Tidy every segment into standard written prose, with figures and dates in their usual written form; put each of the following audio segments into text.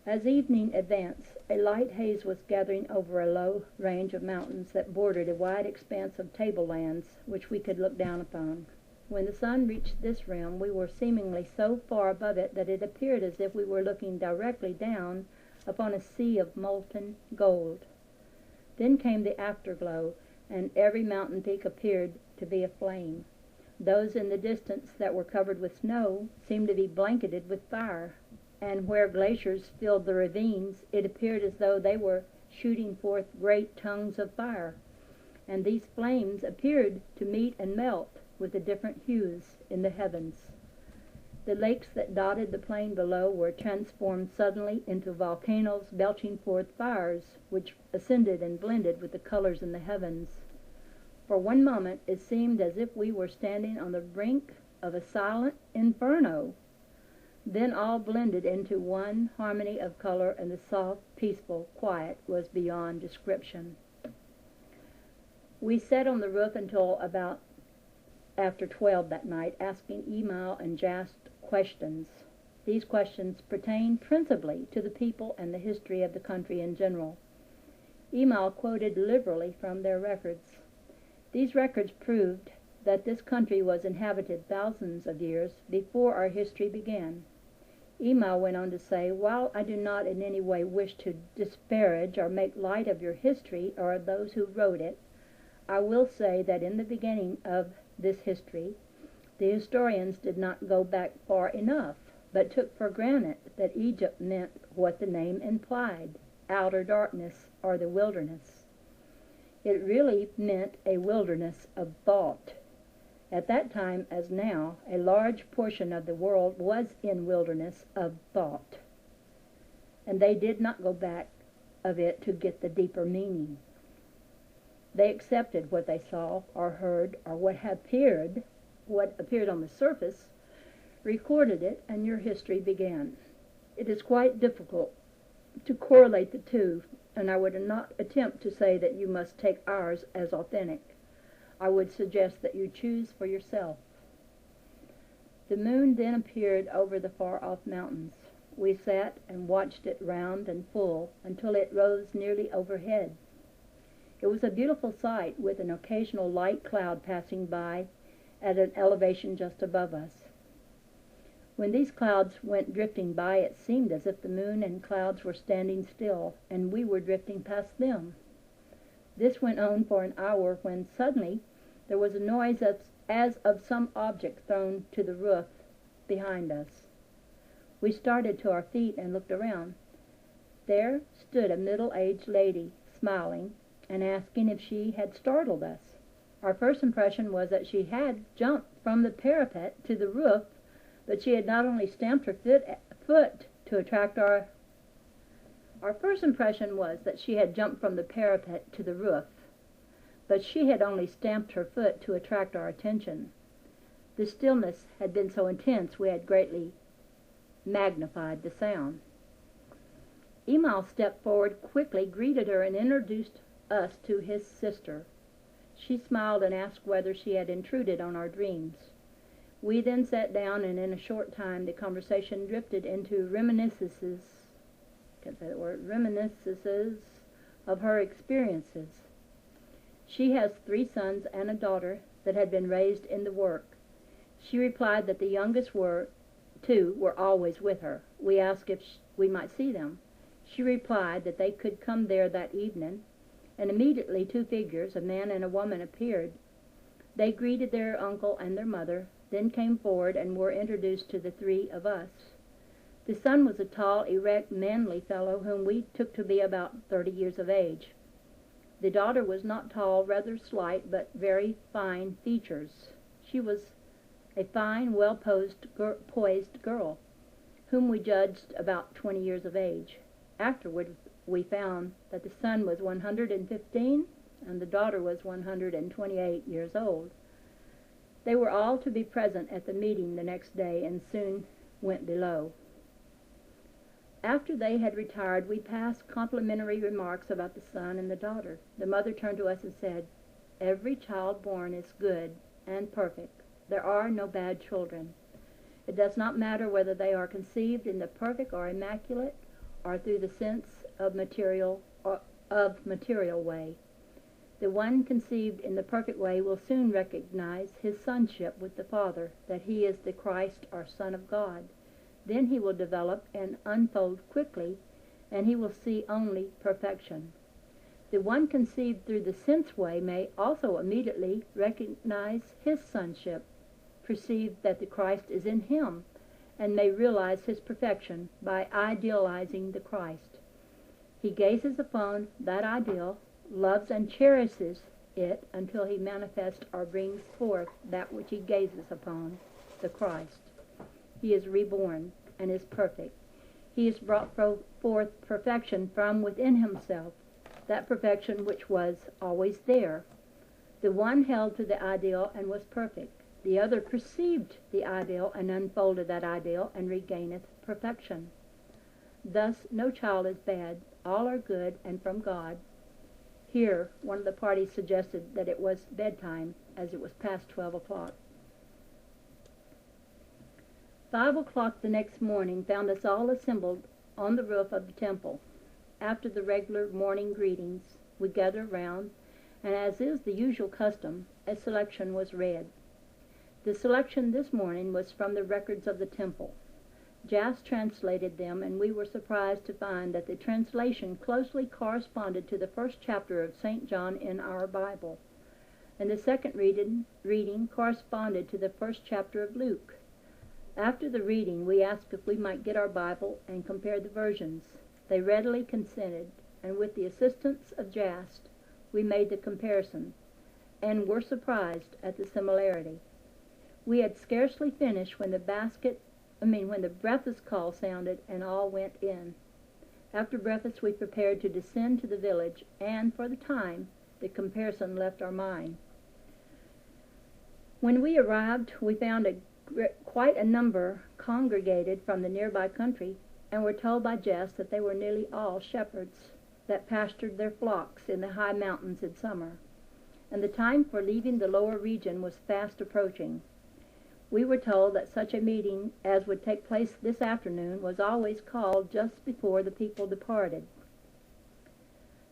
As evening advanced, a light haze was gathering over a low range of mountains that bordered a wide expanse of tablelands which we could look down upon. When the sun reached this rim, we were seemingly so far above it that it appeared as if we were looking directly down upon a sea of molten gold. Then came the afterglow, and every mountain peak appeared to be aflame. Those in the distance that were covered with snow seemed to be blanketed with fire, and where glaciers filled the ravines, it appeared as though they were shooting forth great tongues of fire, and these flames appeared to meet and melt with the different hues in the heavens. The lakes that dotted the plain below were transformed suddenly into volcanoes belching forth fires, which ascended and blended with the colors in the heavens. For one moment it seemed as if we were standing on the brink of a silent inferno. Then all blended into one harmony of color, and the soft, peaceful quiet was beyond description. We sat on the roof until about after 12 that night, asking Email and Jast questions. These questions pertained principally to the people and the history of the country in general. Email quoted liberally from their records. These records proved that this country was inhabited thousands of years before our history began. Email went on to say, "While I do not in any way wish to disparage or make light of your history or of those who wrote it, I will say that in the beginning of this history, the historians did not go back far enough, but took for granted that Egypt meant what the name implied, outer darkness or the wilderness. It really meant a wilderness of thought. At that time, as now, a large portion of the world was in wilderness of thought, and they did not go back of it to get the deeper meaning. They accepted what they saw or heard or what appeared on the surface, recorded it, and your history began. It is quite difficult to correlate the two, and I would not attempt to say that you must take ours as authentic. I would suggest that you choose for yourself." The moon then appeared over the far-off mountains. We sat and watched it round and full until it rose nearly overhead. It was a beautiful sight, with an occasional light cloud passing by at an elevation just above us. When these clouds went drifting by, it seemed as if the moon and clouds were standing still, and we were drifting past them. This went on for an hour, when suddenly there was a noise as of some object thrown to the roof behind us. We started to our feet and looked around. There stood a middle-aged lady, smiling, and asking if she had startled us. Our first impression was that she had jumped from the parapet to the roof, but she had not only stamped her foot to attract our first impression was that she had jumped from the parapet to the roof, but she had only stamped her foot to attract our attention. The stillness had been so intense we had greatly magnified the sound. Email stepped forward quickly, greeted her, and introduced us to his sister. She smiled and asked whether she had intruded on our dreams. We then sat down, and in a short time the conversation drifted into reminiscences of her experiences. She has 3 sons and a daughter that had been raised in the work. She replied that the youngest two were always with her. We asked if we might see them. She replied that they could come there that evening, and immediately 2 figures, a man and a woman, appeared. They greeted their uncle and their mother, then came forward and were introduced to the 3 of us. The son was a tall, erect, manly fellow whom we took to be about 30 years of age. The daughter was not tall, rather slight, but very fine features. She was a fine, well-poised girl, whom we judged about 20 years of age. Afterward, we found that the son was 115 and the daughter was 128 years old. They were all to be present at the meeting the next day, and soon went below. After they had retired, we passed complimentary remarks about the son and the daughter. The mother turned to us and said, "Every child born is good and perfect. There are no bad children. It does not matter whether they are conceived in the perfect or immaculate, are through the sense of material way. The one conceived in the perfect way will soon recognize his sonship with the Father, that he is the Christ or Son of God. Then he will develop and unfold quickly, and he will see only perfection. The one conceived through the sense way may also immediately recognize his sonship, perceive that the Christ is in him, and may realize his perfection by idealizing the Christ. He gazes upon that ideal, loves and cherishes it until he manifests or brings forth that which he gazes upon, the Christ. He is reborn and is perfect. He has brought forth perfection from within himself, that perfection which was always there. The one held to the ideal and was perfect. The other perceived the ideal and unfolded that ideal and regaineth perfection. Thus no child is bad, all are good and from God. Here one of the parties suggested that it was bedtime, as it was past 12 o'clock. 5 o'clock the next morning found us all assembled on the roof of the temple. After the regular morning greetings, we gathered round, and as is the usual custom, a selection was read. The selection this morning was from the records of the temple. Jas translated them, and we were surprised to find that the translation closely corresponded to the first chapter of St. John in our Bible, and the second reading corresponded to the first chapter of Luke. After the reading, we asked if we might get our Bible and compare the versions. They readily consented, and with the assistance of Jas, we made the comparison, and were surprised at the similarity. We had scarcely finished when the breakfast call sounded, and all went in. After breakfast, we prepared to descend to the village, and for the time, the comparison left our mind. When we arrived, we found quite a number congregated from the nearby country, and were told by Jas that they were nearly all shepherds that pastured their flocks in the high mountains in summer, and the time for leaving the lower region was fast approaching. We were told that such a meeting as would take place this afternoon was always called just before the people departed.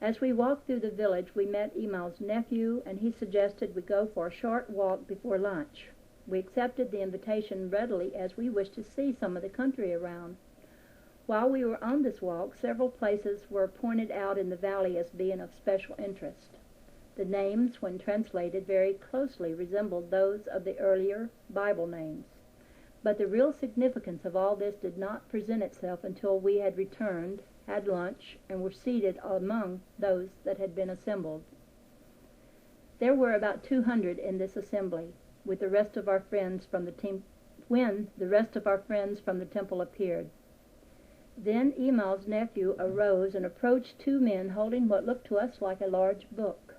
As we walked through the village, we met Emal's nephew, and he suggested we go for a short walk before lunch. We accepted the invitation readily, as we wished to see some of the country around. While we were on this walk, several places were pointed out in the valley as being of special interest. The names, when translated, very closely resembled those of the earlier Bible names. But the real significance of all this did not present itself until we had returned, had lunch, and were seated among those that had been assembled. There were about 200 in this assembly, with the rest of our friends from when the rest of our friends from the temple appeared. Then Emal's nephew arose and approached two men holding what looked to us like a large book.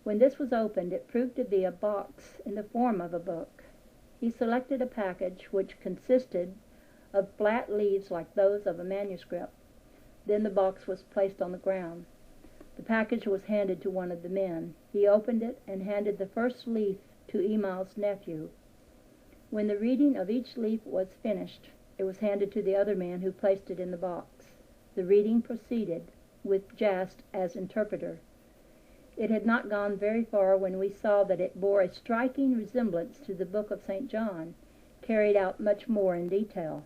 When this was opened, it proved to be a box in the form of a book. He selected a package which consisted of flat leaves like those of a manuscript. Then the box was placed on the ground. The package was handed to one of the men. He opened it and handed the first leaf to Emal's nephew. When the reading of each leaf was finished, it was handed to the other man, who placed it in the box. The reading proceeded, with Jas as interpreter. It had not gone very far when we saw that it bore a striking resemblance to the book of St. John, carried out much more in detail.